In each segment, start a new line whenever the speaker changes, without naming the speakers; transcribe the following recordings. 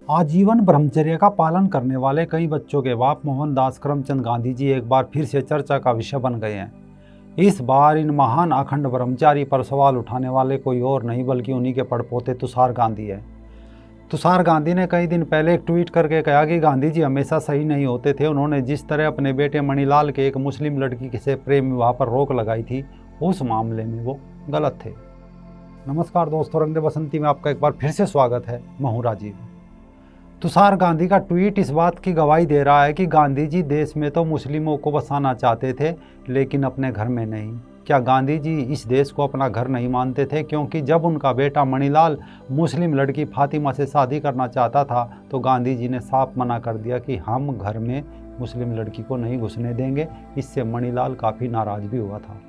आजीवन ब्रह्मचर्य का पालन करने वाले कई बच्चों के बाप मोहनदास करमचंद गांधी जी एक बार फिर से चर्चा का विषय बन गए हैं। इस बार इन महान अखंड ब्रह्मचारी पर सवाल उठाने वाले कोई और नहीं बल्कि उन्हीं के पड़पोते तुषार गांधी है। तुषार गांधी ने कई दिन पहले एक ट्वीट करके कहा कि गांधी जी हमेशा सही नहीं होते थे। उन्होंने जिस तरह अपने बेटे मणिलाल के एक मुस्लिम लड़की से प्रेम विवाह पर रोक लगाई थी, उस मामले में वो गलत थे। नमस्कार दोस्तों, रंग दे बसंती में आपका एक बार फिर से स्वागत है। मैं हूं राजीव। तुषार गांधी का ट्वीट इस बात की गवाही दे रहा है कि गांधी जी देश में तो मुस्लिमों को बसाना चाहते थे, लेकिन अपने घर में नहीं। क्या गांधी जी इस देश को अपना घर नहीं मानते थे? क्योंकि जब उनका बेटा मणिलाल मुस्लिम लड़की फातिमा से शादी करना चाहता था तो गांधी जी ने साफ मना कर दिया कि हम घर में मुस्लिम लड़की को नहीं घुसने देंगे। इससे मणिलाल काफ़ी नाराज भी हुआ था।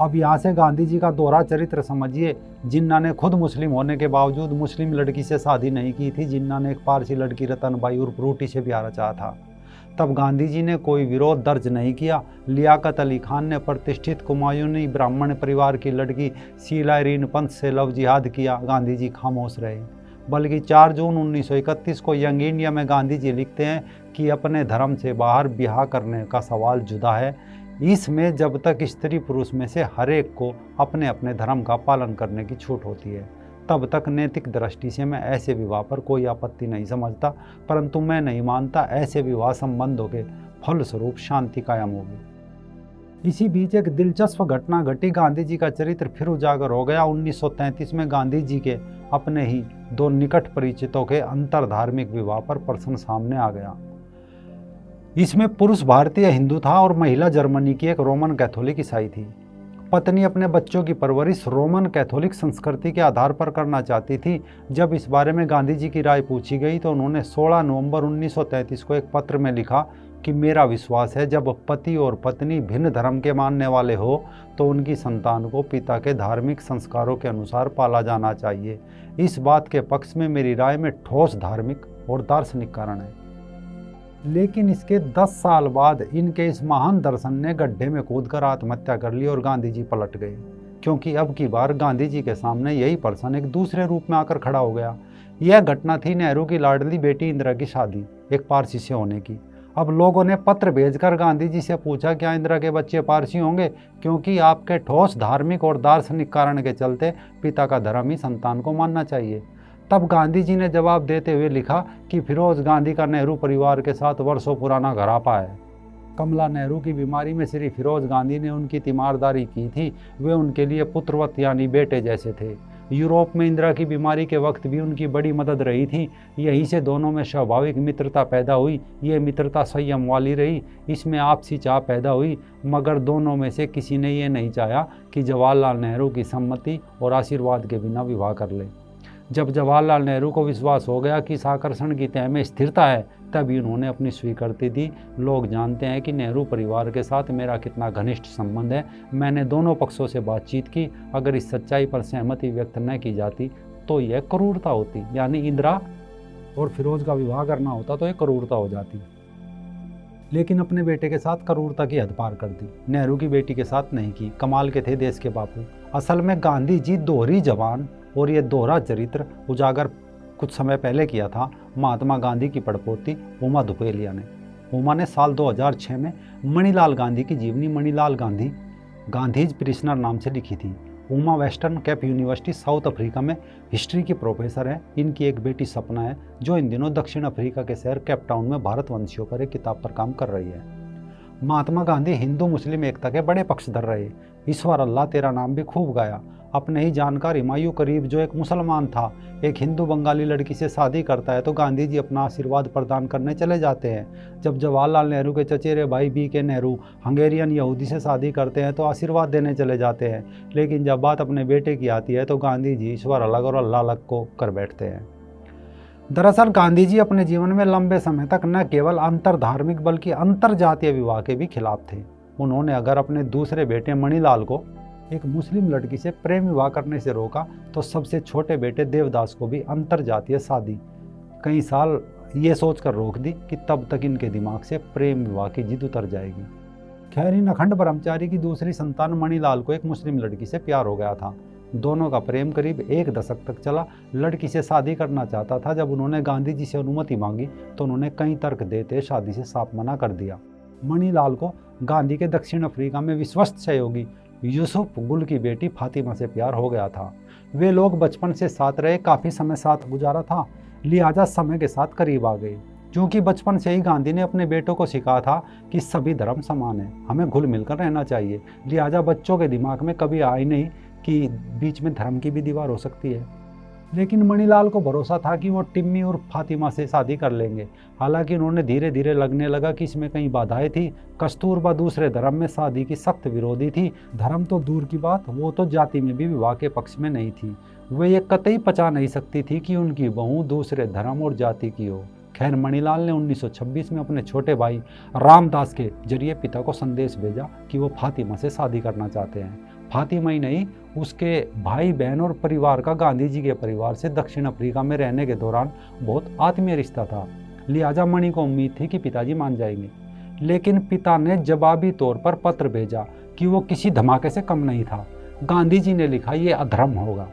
अब यहाँ से गांधी जी का दोहरा चरित्र समझिए। जिन्ना ने खुद मुस्लिम होने के बावजूद मुस्लिम लड़की से शादी नहीं की थी। जिन्ना ने एक पारसी लड़की रतनबाई उर्फ रूटी से प्यार चाहा था। तब गांधी जी ने कोई विरोध दर्ज नहीं किया। लियाकत अली खान ने प्रतिष्ठित कुमायूनी ब्राह्मण परिवार की लड़की शीला इरीन पंत से लव जिहाद किया। गांधी जी खामोश रहे। बल्कि 4 जून 1931 को यंग इंडिया में गांधी जी लिखते हैं कि अपने धर्म से बाहर ब्याह करने का सवाल जुदा है। इसमें जब तक स्त्री पुरुष में से हर एक को अपने अपने धर्म का पालन करने की छूट होती है, तब तक नैतिक दृष्टि से मैं ऐसे विवाह पर कोई आपत्ति नहीं समझता। परंतु मैं नहीं मानता ऐसे विवाह संबंधों के फलस्वरूप शांति कायम होगी। इसी बीच एक दिलचस्प घटना घटी। गांधी जी का चरित्र फिर उजागर हो गया। 1933 में गांधी जी के अपने ही 2 निकट परिचितों के अंतर धार्मिक विवाह पर प्रश्न सामने आ गया। इसमें पुरुष भारतीय हिंदू था और महिला जर्मनी की एक रोमन कैथोलिक ईसाई थी। पत्नी अपने बच्चों की परवरिश रोमन कैथोलिक संस्कृति के आधार पर करना चाहती थी। जब इस बारे में गांधी जी की राय पूछी गई तो उन्होंने 16 नवंबर 1933 को एक पत्र में लिखा कि मेरा विश्वास है जब पति और पत्नी भिन्न धर्म के मानने वाले हो तो उनकी संतान को पिता के धार्मिक संस्कारों के अनुसार पाला जाना चाहिए। इस बात के पक्ष में मेरी राय में ठोस धार्मिक और दार्शनिक कारण है। लेकिन इसके 10 साल बाद इनके इस महान दर्शन ने गड्ढे में कूदकर आत्महत्या कर ली और गांधी जी पलट गए। क्योंकि अब की बार गांधी जी के सामने यही पर्सन एक दूसरे रूप में आकर खड़ा हो गया। यह घटना थी नेहरू की लाडली बेटी इंदिरा की शादी एक पारसी से होने की। अब लोगों ने पत्र भेजकर गांधी जी से पूछा क्या इंदिरा के बच्चे पारसी होंगे, क्योंकि आपके ठोस धार्मिक और दार्शनिक कारण के चलते पिता का धर्म ही संतान को मानना चाहिए। तब गांधी जी ने जवाब देते हुए लिखा कि फिरोज गांधी का नेहरू परिवार के साथ वर्षों पुराना घरापा है। कमला नेहरू की बीमारी में श्री फिरोज गांधी ने उनकी तीमारदारी की थी। वे उनके लिए पुत्रवत यानी बेटे जैसे थे। यूरोप में इंदिरा की बीमारी के वक्त भी उनकी बड़ी मदद रही थी। यहीं से दोनों में स्वाभाविक मित्रता पैदा हुई। ये मित्रता संयम वाली रही। इसमें आपसी चाह पैदा हुई, मगर दोनों में से किसी ने ये नहीं चाहा कि जवाहरलाल नेहरू की सम्मति और आशीर्वाद के बिना विवाह कर ले। जब जवाहरलाल नेहरू को विश्वास हो गया कि इस आकर्षण की तह में स्थिरता है, तभी उन्होंने अपनी स्वीकृति दी। लोग जानते हैं कि नेहरू परिवार के साथ मेरा कितना घनिष्ठ संबंध है। मैंने दोनों पक्षों से बातचीत की। अगर इस सच्चाई पर सहमति व्यक्त न की जाती तो यह क्रूरता होती, यानी इंदिरा और फिरोज का विवाह करना होता तो यह क्रूरता हो जाती। लेकिन अपने बेटे के साथ क्रूरता की हद पार कर दी, नेहरू की बेटी के साथ नहीं की। कमाल के थे देश के बापू। असल में गांधी जी दोहरी जबान और ये दोहरा चरित्र उजागर कुछ समय पहले किया था महात्मा गांधी की पड़पोती उमा धुपेलिया ने। उमा ने साल 2006 में मणिलाल गांधी की जीवनी मणिलाल गांधी गांधीज प्रिजनर नाम से लिखी थी। Uma western cape university South Africa में हिस्ट्री की प्रोफेसर हैं। इनकी एक बेटी सपना है जो इन दिनों दक्षिण अफ्रीका के शहर केप टाउन में भारतवंशियों पर एक किताब पर काम कर रही है। महात्मा गांधी हिंदू मुस्लिम एकता के बड़े पक्षधर रहे। ईश्वर अल्लाह तेरा नाम भी खूब गाया। अपने ही जानकार हुमायूं करीब जो एक मुसलमान था, एक हिंदू बंगाली लड़की से शादी करता है तो गांधी जी अपना आशीर्वाद प्रदान करने चले जाते हैं। जब जवाहरलाल नेहरू के चचेरे भाई BK नेहरू हंगेरियन यहूदी से शादी करते हैं तो आशीर्वाद देने चले जाते हैं। लेकिन जब बात अपने बेटे की आती है तो गांधी जी ईश्वर अलग और अल्लाह अलग को कर बैठते हैं। दरअसल गांधी जी अपने जीवन में लंबे समय तक न केवल अंतर धार्मिक बल्कि अंतर जातीय विवाह के भी खिलाफ थे। उन्होंने अगर अपने दूसरे बेटे मणिलाल को एक मुस्लिम लड़की से प्रेम विवाह करने से रोका तो सबसे छोटे बेटे देवदास को भी अंतर जातीय शादी कई साल ये सोचकर रोक दी कि तब तक इनके दिमाग से प्रेम विवाह की जिद उतर जाएगी। खैर, इन अखंड ब्रह्मचारी की दूसरी संतान मणिलाल को एक मुस्लिम लड़की से प्यार हो गया था। दोनों का प्रेम करीब 1 दशक तक चला। लड़की से शादी करना चाहता था। जब उन्होंने गांधी जी से अनुमति मांगी तो उन्होंने कई तर्क देते शादी से साफ मना कर दिया। मणिलाल को गांधी के दक्षिण अफ्रीका में विश्वस्त सहयोगी यूसुफ गुल की बेटी फातिमा से प्यार हो गया था। वे लोग बचपन से साथ रहे, काफ़ी समय साथ गुजारा था, लिहाजा समय के साथ करीब आ गए। क्योंकि बचपन से ही गांधी ने अपने बेटों को सिखाया था कि सभी धर्म समान है, हमें घुल मिलकर रहना चाहिए, लिहाजा बच्चों के दिमाग में कभी आए नहीं कि बीच में धर्म की भी दीवार हो सकती है। लेकिन मणिलाल को भरोसा था कि वो टिम्मी और फातिमा से शादी कर लेंगे। हालांकि उन्होंने धीरे धीरे लगने लगा कि इसमें कई बाधाएं थी। कस्तूरबा दूसरे धर्म में शादी की सख्त विरोधी थी। धर्म तो दूर की बात, वो तो जाति में भी विवाह के पक्ष में नहीं थी। वे ये कतई पचा नहीं सकती थी कि उनकी बहू दूसरे धर्म और जाति की हो। खैर, मणिलाल ने 1926 में अपने छोटे भाई रामदास के जरिए पिता को संदेश भेजा कि वो फातिमा से शादी करना चाहते हैं। फातिमा ही नहीं, उसके भाई बहन और परिवार का गांधी जी के परिवार से दक्षिण अफ्रीका में रहने के दौरान बहुत आत्मीय रिश्ता था। लिहाजा मणि को उम्मीद थी कि पिताजी मान जाएंगे। लेकिन पिता ने जवाबी तौर पर पत्र भेजा कि वो किसी धमाके से कम नहीं था। गांधी जी ने लिखा, ये अधर्म होगा।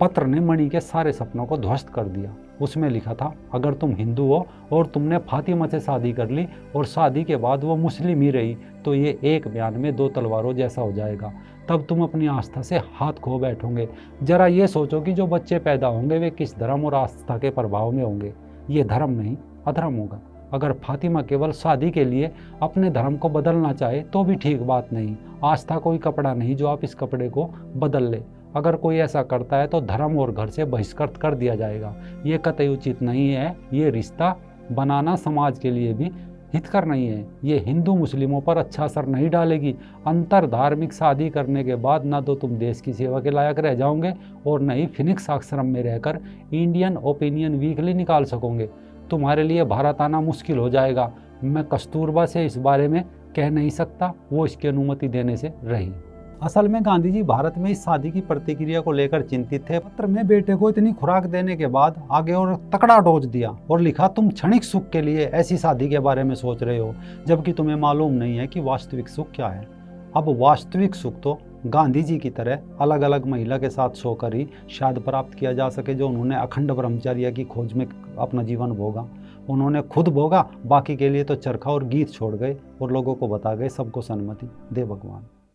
पत्र ने मणि के सारे सपनों को ध्वस्त कर दिया। उसमें लिखा था, अगर तुम हिंदू हो और तुमने फातिमा से शादी कर ली और शादी के बाद वो मुस्लिम ही रही तो ये एक बयान में 2 तलवारों जैसा हो जाएगा। तब तुम अपनी आस्था से हाथ खो बैठोगे। जरा ये सोचो कि जो बच्चे पैदा होंगे वे किस धर्म और आस्था के प्रभाव में होंगे। ये धर्म नहीं, अधर्म होगा। अगर फातिमा केवल शादी के लिए अपने धर्म को बदलना चाहे तो भी ठीक बात नहीं। आस्था कोई कपड़ा नहीं जो आप इस कपड़े को बदल ले। अगर कोई ऐसा करता है तो धर्म और घर से बहिष्कृत कर दिया जाएगा। ये कतई उचित नहीं है। ये रिश्ता बनाना समाज के लिए भी हितकर नहीं है। ये हिंदू मुस्लिमों पर अच्छा असर नहीं डालेगी। अंतर धार्मिक शादी करने के बाद ना तो तुम देश की सेवा के लायक रह जाओगे और न ही फिनिक्स आश्रम में रहकर इंडियन ओपिनियन वीकली निकाल सकोगे। तुम्हारे लिए भारत आना मुश्किल हो जाएगा। मैं कस्तूरबा से इस बारे में कह नहीं सकता, वो इसकी अनुमति देने से रही। असल में गांधी जी भारत में इस शादी की प्रतिक्रिया को लेकर चिंतित थे। पत्र में बेटे को इतनी खुराक देने के बाद आगे और तकड़ा डोज दिया और लिखा, तुम क्षणिक सुख के लिए ऐसी शादी के बारे में सोच रहे हो जबकि तुम्हें मालूम नहीं है कि वास्तविक सुख क्या है। अब वास्तविक सुख तो गांधी जी की तरह अलग अलग महिला के साथ सोकर ही शायद प्राप्त किया जा सके, जो उन्होंने अखंड ब्रह्मचर्य की खोज में अपना जीवन भोगा। उन्होंने खुद भोगा, बाकी के लिए तो चरखा और गीत छोड़ गए और लोगों को बता गए। सबको सन्मति दे भगवान।